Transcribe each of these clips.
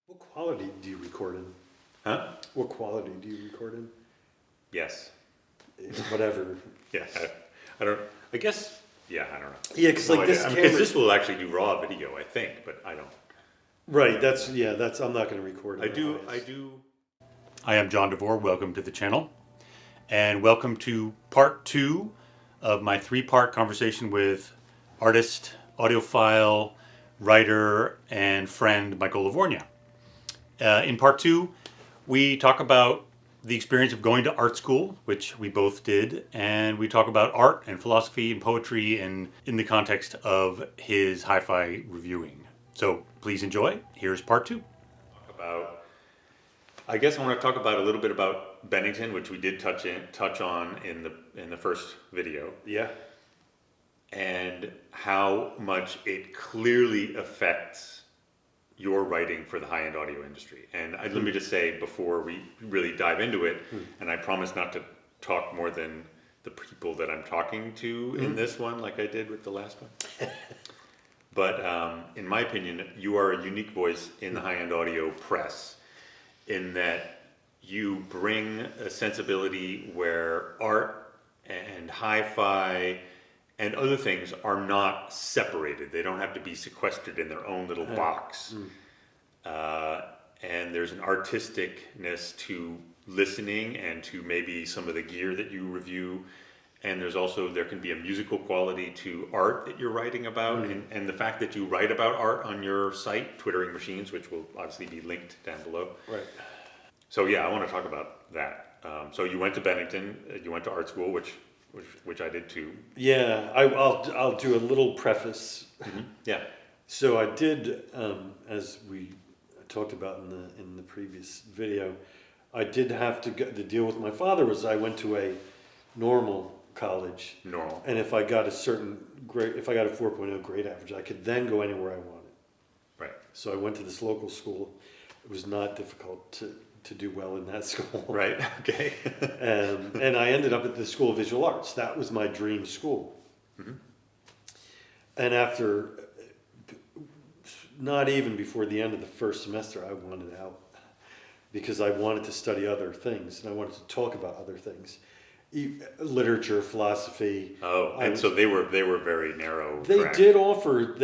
What quality do you record in? Huh? What quality do you record in? Yes. Whatever. Yeah. I don't. I guess. Yeah. I don't know. Yeah, because No like idea. this I mean, camera. 'cause this will actually do raw video, I think, but I don't. Right. That's. I'm not going to record. I in the do. I highest. do. I am John DeVore. Welcome to the channel, and welcome to part 2 of my 3-part conversation with artist, audiophile, writer, and friend Michael Lavorgna. In part 2, we talk about the experience of going to art school, which we both did, and we talk about art and philosophy and poetry and in the context of his hi-fi reviewing. So please enjoy. Here's part 2. I guess I want to talk about a little bit about Bennington, which we did touch on in the first video, Yeah. and how much it clearly affects your writing for the high-end audio industry. And let me just say before we really dive into it, and I promise not to talk more than the people that I'm talking to in this one, like I did with the last one. But in my opinion, you are a unique voice in the high-end audio press in that you bring a sensibility where art and hi-fi and other things are not separated. They don't have to be sequestered in their own little box. And there's an artisticness to listening and to maybe some of the gear that you review. And there can be a musical quality to art that you're writing about. And the fact that you write about art on your site, Twittering Machines, which will obviously be linked down below. Right. So yeah, I want to talk about that. So you went to Bennington, you went to art school, which I did too. Yeah. I'll do a little preface. Yeah. So I did, as we talked about in the previous video, I did have to deal with my father. Was I went to a normal college. Normal. And if I got a certain grade, if I got a 4.0 grade average, I could then go anywhere I wanted. Right. So I went to this local school. It was not difficult to do well in that school. Right. Okay. And I ended up at the School of Visual Arts. That was my dream school. And after, not even before the end of the first semester, I wanted out because I wanted to study other things and I wanted to talk about other things. Literature, philosophy. Oh, and so they were very narrow. They track. did offer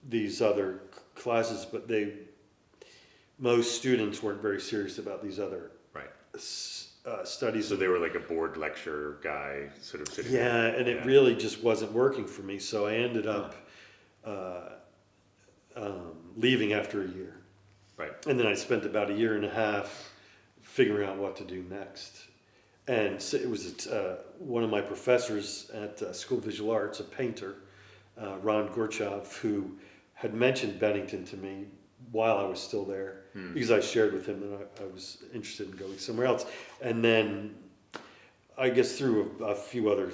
these other classes, but most students weren't very serious about these other Right. studies. So they were like a board lecture guy, sort of sitting. Yeah, there. and it really just wasn't working for me. So I ended up leaving after a year. Right. And then I spent about a year and a half figuring out what to do next. And so it was one of my professors at School of Visual Arts, a painter, Ron Gorchov, who had mentioned Bennington to me while I was still there because I shared with him that I was interested in going somewhere else. And then I guess through a few other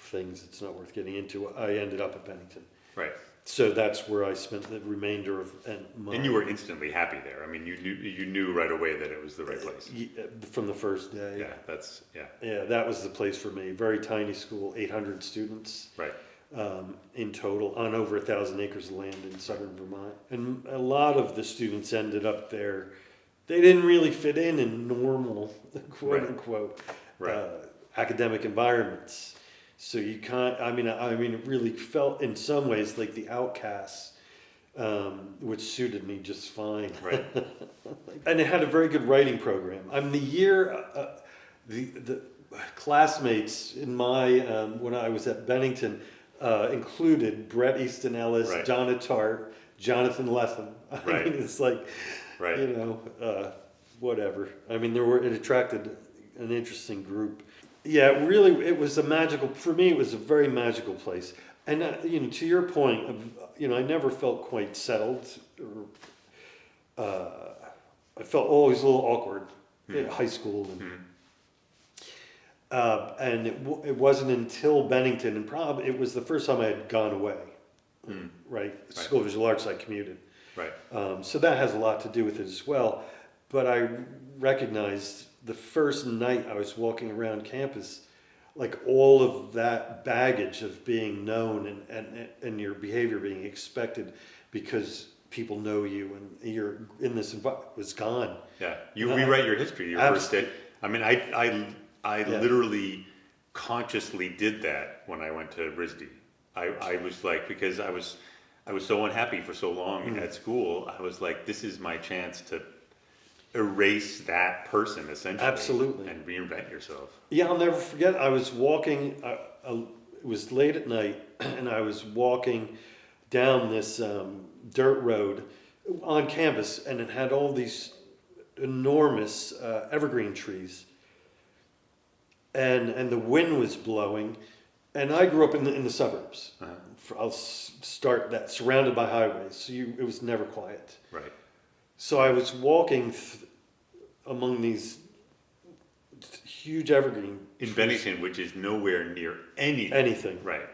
things it's not worth getting into, I ended up at Bennington. Right. So that's where I spent the remainder of And you were instantly happy there. I mean, you knew right away that it was the right place. from the first day. Yeah. Yeah, that was the place for me. Very tiny school, 800 students. Right. In total, on over 1,000 acres of land in southern Vermont. And a lot of the students ended up there. They didn't really fit in normal, quote unquote, academic environments. So you can't, I mean, it really felt in some ways like the outcasts, which suited me just fine. Right. And it had a very good writing program. I mean, the classmates in my, when I was at Bennington, included Bret Easton Ellis, Right. Donna Tartt, Jonathan Lethem. I Right. mean, it's like, Right. whatever. I mean, it attracted an interesting group. Yeah, it was for me, it was a very magical place. And, to your point, I never felt quite settled. I felt always a little awkward in high school. And it wasn't until Bennington, and it was the first time I had gone away, right? School of Visual Arts, I commuted. Right. So that has a lot to do with it as well. But I recognized the first night I was walking around campus, like all of that baggage of being known and your behavior being expected because people know you and you're in this environment, was gone. Yeah, you And rewrite your history. Your first day. I mean, I Yeah. literally consciously did that when I went to RISD. I was like, because I was so unhappy for so long at school. I was like, this is my chance to erase that person essentially, Absolutely. and reinvent yourself. Yeah, I'll never forget. I was walking. It was late at night, and I was walking down this dirt road on campus, and it had all these enormous evergreen trees, and the wind was blowing. And I grew up in the suburbs. I'll start that, surrounded by highways. So it was never quiet. Right. So I was walking among these huge evergreen In trees. Bennington, which is nowhere near anything. Anything. Right.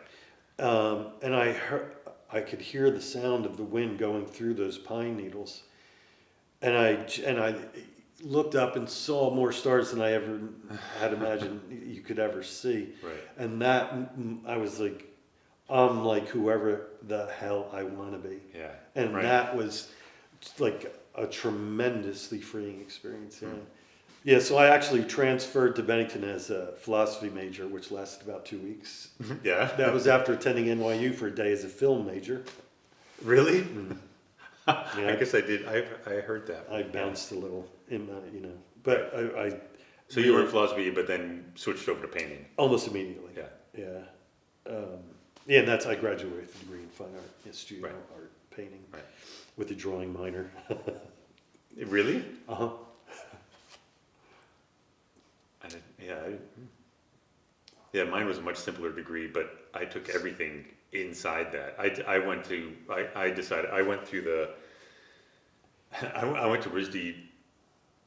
And I could hear the sound of the wind going through those pine needles, and I looked up and saw more stars than I ever had imagined you could ever see. Right. And that I was like, I'm like whoever the hell I want to be. Yeah. And right. that was like a tremendously freeing experience. Yeah. Yeah, so I actually transferred to Bennington as a philosophy major, which lasted about 2 weeks. Yeah. That was after attending NYU for a day as a film major. Really? Yeah, I guess I did. I heard that. I bounced a little in my, but I So you were in philosophy, but then switched over to painting. almost immediately. Yeah. Yeah. Yeah, and I graduated with a degree in fine art, studio Right. art, painting, Right. with a drawing minor. Really? Uh-huh. I didn't, yeah, mine was a much simpler degree, but I took everything inside that. I went through I went to RISD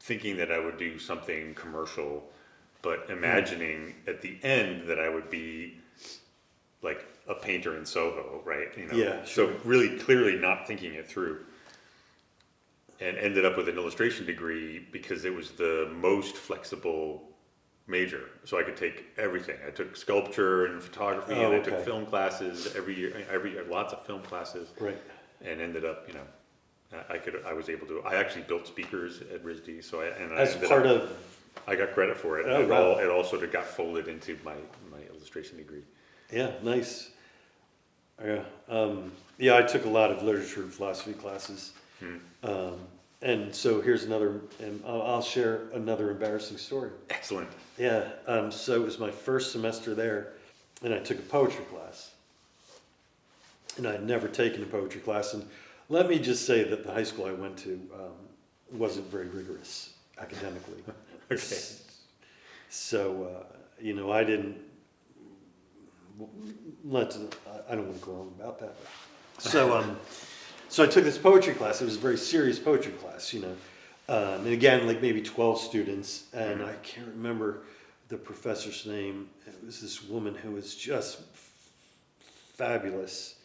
thinking that I would do something commercial, but imagining at the end that I would be like a painter in Soho, right? Yeah, sure. So really clearly not thinking it through. And ended up with an illustration degree because it was the most flexible major. So I could take everything. I took sculpture and photography, and I took okay. film classes every year, lots of film classes, Right. and ended up, I was able to. I actually built speakers at RISD, so I got credit for it. Oh, wow. It all sort of got folded into my illustration degree. Yeah, nice. Yeah, I took a lot of literature and philosophy classes. And so here's another, and I'll share another embarrassing story. Excellent. Yeah, so it was my first semester there, and I took a poetry class. And I'd never taken a poetry class, and let me just say that the high school I went to wasn't very rigorous academically. Okay. So, I didn't, I don't want to go on about that. So I took this poetry class. It was a very serious poetry class, and again, like maybe 12 students, and I can't remember the professor's name. It was this woman who was just fabulous,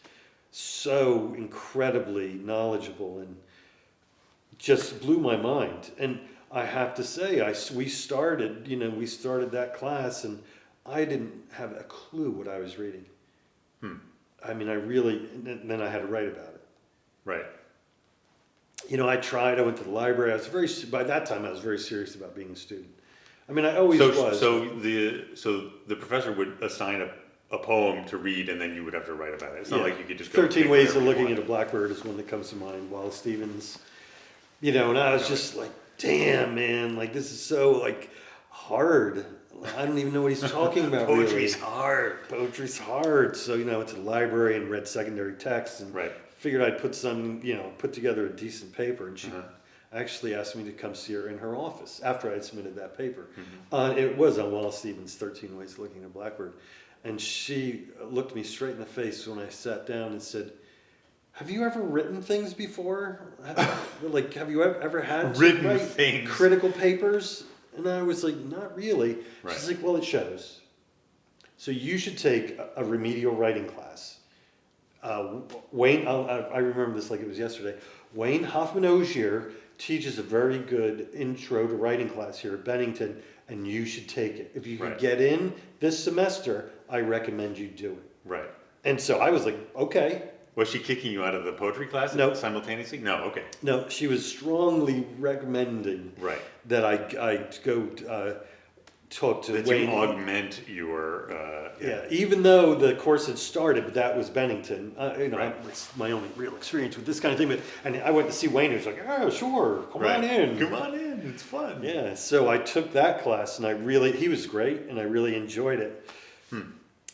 so incredibly knowledgeable, and just blew my mind. And I have to say, we started that class, and I didn't have a clue what I was reading. I mean, and then I had to write about it. Right. I went to the library. By that time, I was very serious about being a student. I mean, I always was. So the professor would assign a poem to read, and then you would have to write about it. It's not like you could just go 13 Ways of Looking at a Blackbird is one that comes to mind. Wallace Stevens. And I was just like, damn, man, like this is so like hard. I don't even know what he's talking about. Poetry's really. hard. Poetry's hard. So, I went to the library and read secondary texts and figured I'd put together a decent paper. And she actually asked me to come see her in her office after I'd submitted that paper. It was on Wallace Stevens' 13 Ways of Looking at a Blackbird. And she looked me straight in the face when I sat down and said, have you ever written things before? Have you ever had to written write things? Critical papers? And I was like, not really. Right. She's like, well, it shows. So you should take a remedial writing class. Wayne, I remember this like it was yesterday. Wayne Hoffman-Ogier teaches a very good intro to writing class here at Bennington, and you should take it. If you could get in this semester, I recommend you do it. Right. And so I was like, okay. Was she kicking you out of the poetry class No. simultaneously? No, okay. No, she was strongly recommending Right. that I go talk to That Wayne. you augment your... Yeah, even though the course had started, but that was Bennington. Right. It's my only real experience with this kind of thing. And I went to see Wayne. He was like, "Oh, sure, come Right. on in, Come on in, it's fun. Yeah, so I took that class, and he was great, and I really enjoyed it.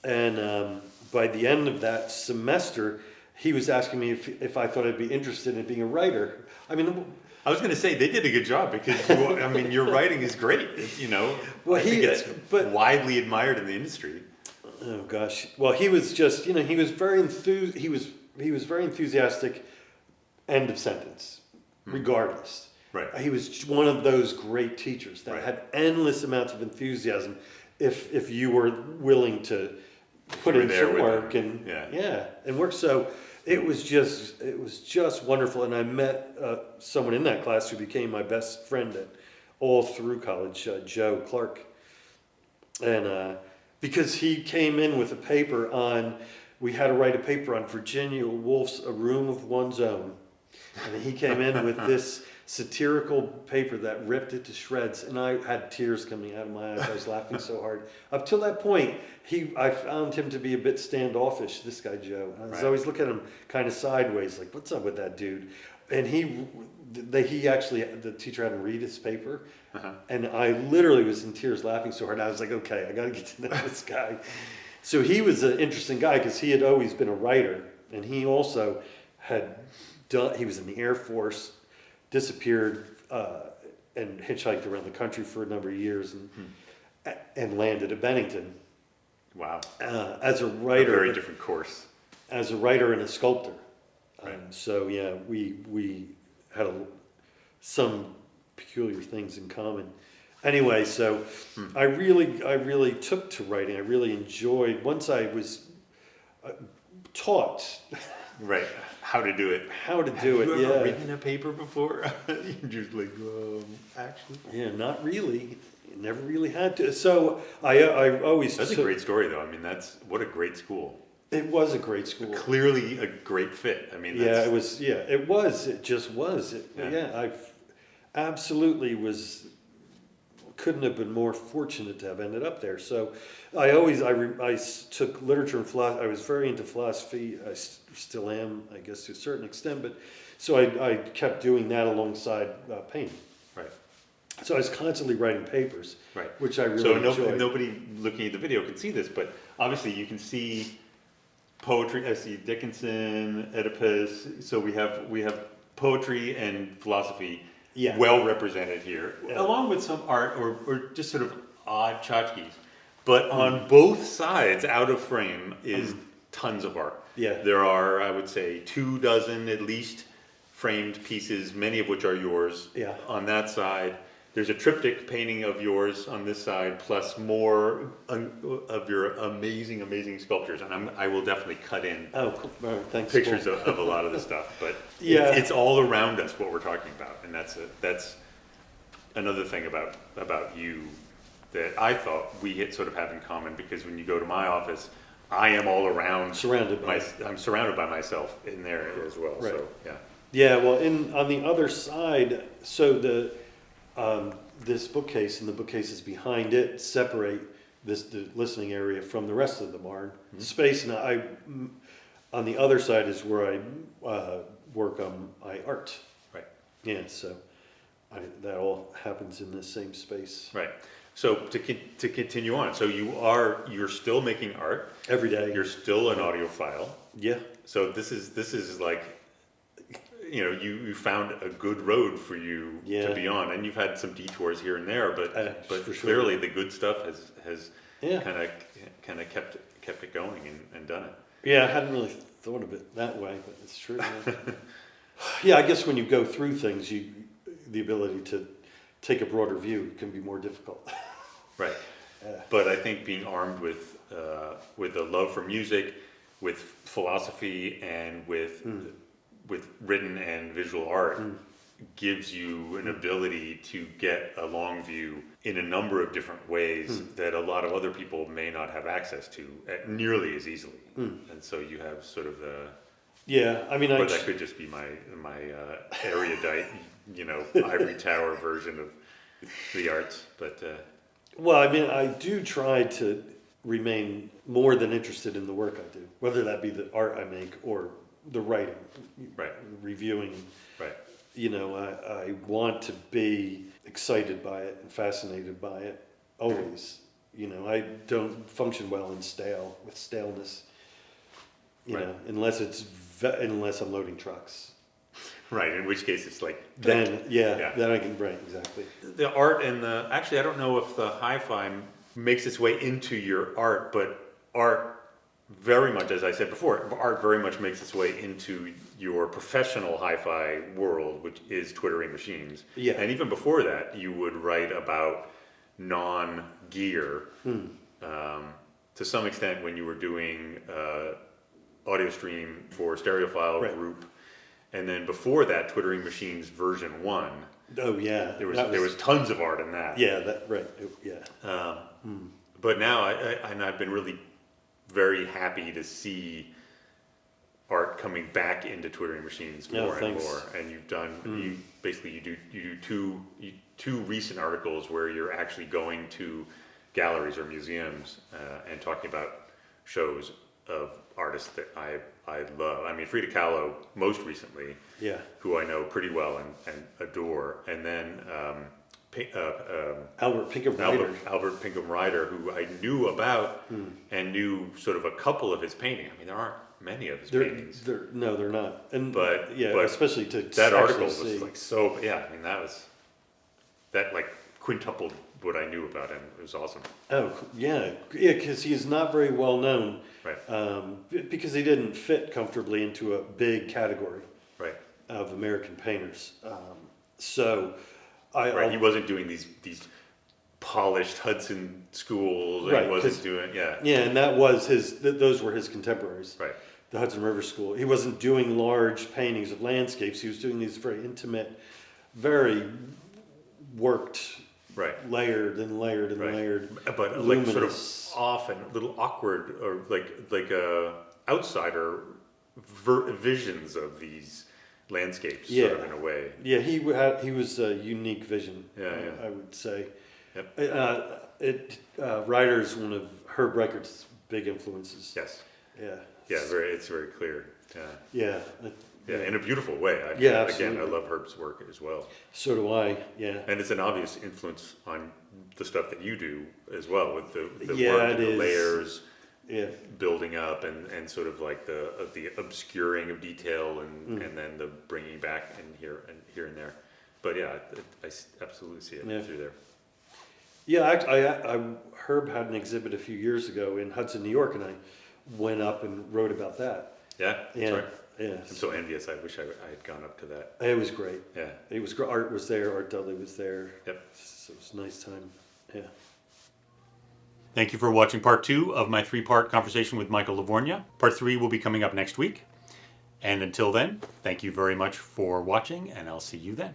And by the end of that semester, he was asking me if I thought I'd be interested in being a writer. I mean, I was going to say, they did a good job because, your writing is great, Well, I think it's but- widely admired in the industry. oh gosh, well, he was just, he was very he was very enthusiastic. End of sentence, regardless. Right. He was one of those great teachers that Right. had endless amounts of enthusiasm if you were willing to put You were in there some with work him. and work. So it was just wonderful. And I met someone in that class who became my best friend all through college, Joe Clark. And because he came in with a paper we had to write a paper on Virginia Woolf's A Room of One's Own. And he came in with this satirical paper that ripped it to shreds, and I had tears coming out of my eyes. I was laughing so hard. Up till that point, I found him to be a bit standoffish, this guy Joe. I was Right. always looking at him kind of sideways, like, what's up with that dude? And the teacher had him read his paper, and I literally was in tears laughing so hard. I was like, okay, I got to get to know this guy. So he was an interesting guy because he had always been a writer, and he also he was in the Air Force, disappeared, and hitchhiked around the country for a number of years, and landed at Bennington Wow. as a A writer. very different course. As a writer and a sculptor. Right. So yeah, we had some peculiar things in common. Anyway, so I really took to writing. I really enjoyed once I was taught Right. How to do it. how to do Have it. you ever Yeah, written a paper before? You're just like, actually. yeah, not really. Never really had to. So I always That's a took- great story, though. What a great school. It was a great school. Clearly a great fit. Yeah, it was. Yeah, it was. It just was. Yeah. I absolutely couldn't have been more fortunate to have ended up there. So I took literature and philosophy. I was very into philosophy. I still am, I guess, to a certain extent. But so I kept doing that alongside painting. Right. So I was constantly writing papers, Right. which I really So enjoyed. nobody looking at the video can see this, but obviously you can see poetry. I see Dickinson, Oedipus. So we have poetry and philosophy Yeah. well represented here, Yeah. along with some art or just sort of odd tchotchkes. But on both sides, out of frame, is tons of art. Yeah. There are, I would say, 24 at least framed pieces, many of which are yours. Yeah. On that side, there's a triptych painting of yours on this side, plus more of your amazing sculptures. And I will definitely cut in Oh, cool. Oh, thanks. pictures Cool. of a lot of the stuff. But Yeah. it's all around us what we're talking about, and that's another thing about you that I thought we sort of have in common, because when you go to my office, I am all around I'm surrounded by myself in there as well. Right. So yeah. Yeah, well, on the other side, so this bookcase and the bookcases behind it separate the listening area from the rest of the barn space. And on the other side is where I work on my art. Right. Yeah, so that all happens in the same space Right. So to continue on, so you're still making art. every day. You're still an audiophile. Yeah, So this is like, you found a good road for you Yeah. to be on, and you've had some detours here and there, but for sure. clearly the good stuff has Yeah. kind of kept it going and done it. yeah. I hadn't really thought of it that way, but it's true. Yeah, yeah, I guess when you go through things, the ability to take a broader view can be more difficult. Right. But I think being armed with a love for music, with philosophy, and with written and visual art gives you an ability to get a long view in a number of different ways that a lot of other people may not have access to nearly as easily. And so you have sort of Yeah, I mean, Or that could just be my erudite, ivory tower version of the arts. But well, I mean, I do try to remain more than interested in the work I do, whether that be the art I make or the writing, right, reviewing. right, I want to be excited by it and fascinated by it always. I don't function well with staleness. Right. Unless I'm loading trucks. right. In which case, it's like Then Yeah. then I can right exactly. the art and actually, I don't know if the hi-fi makes its way into your art, but art very much, as I said before, art very much makes its way into your professional hi-fi world, which is twittering machines. Yeah. And even before that, you would write about non-gear. To some extent, when you were doing audio stream for Stereophile Right. Group, and then before that, Twittering Machines version 1. Oh yeah, There was tons of art in that. yeah that right yeah. But now I've been really very happy to see art coming back into Twittering Machines more and thanks. more. And you've done you do two recent articles where you're actually going to galleries or museums and talking about shows of artists that I love. I mean, Frida Kahlo most recently, Yeah. who I know pretty well and adore, and then Albert Pinkham Ryder. Albert Pinkham Ryder, who I knew about and knew sort of a couple of his paintings. I mean, there aren't many of his paintings. They're not. And But especially to that actually article was see. like so. Yeah, I mean, that like quintupled what I knew about him. It was awesome. Oh yeah, because he's not very well known. Right. Because he didn't fit comfortably into a big category Right. of American painters. So Right. He wasn't doing these polished Hudson schools. And Right, he wasn't 'cause- doing Yeah, and that was those were his contemporaries. Right. The Hudson River School. He wasn't doing large paintings of landscapes. He was doing these very intimate, very worked, Right. layered and layered and Right. layered. But like sort of luminous. off and a little awkward, or like a outsider visions of these landscapes, Yeah. sort of in a way. Yeah, he was a unique vision. Yeah. I would say. Yep. Ryder's one of Herb Reichert's big influences. Yes. Yeah. Yeah. It's very clear. Yeah. Yeah. Yeah. In a beautiful way. Yeah, Again, I absolutely. love Herb's work as well, So do I. Yeah. and it's an obvious influence on the stuff that you do as well, with the Yeah, work it and the is. layers Yeah. building up, and sort of like the obscuring of detail, and then the bringing back and here and there. But yeah, I absolutely see it Yeah. through there. Yeah, Herb had an exhibit a few years ago in Hudson, New York, and I went up and wrote about that. Yeah, that's Yeah. right. Yeah. I'm so envious. I wish I had gone up to that. It was great. Yeah. It was great. Art was there. Art Dudley was there. Yep. So it was a nice time. Yeah. Thank you for watching part 2 of my 3-part conversation with Michael Lavorgna. Part 3 will be coming up next week. And until then, thank you very much for watching, and I'll see you then.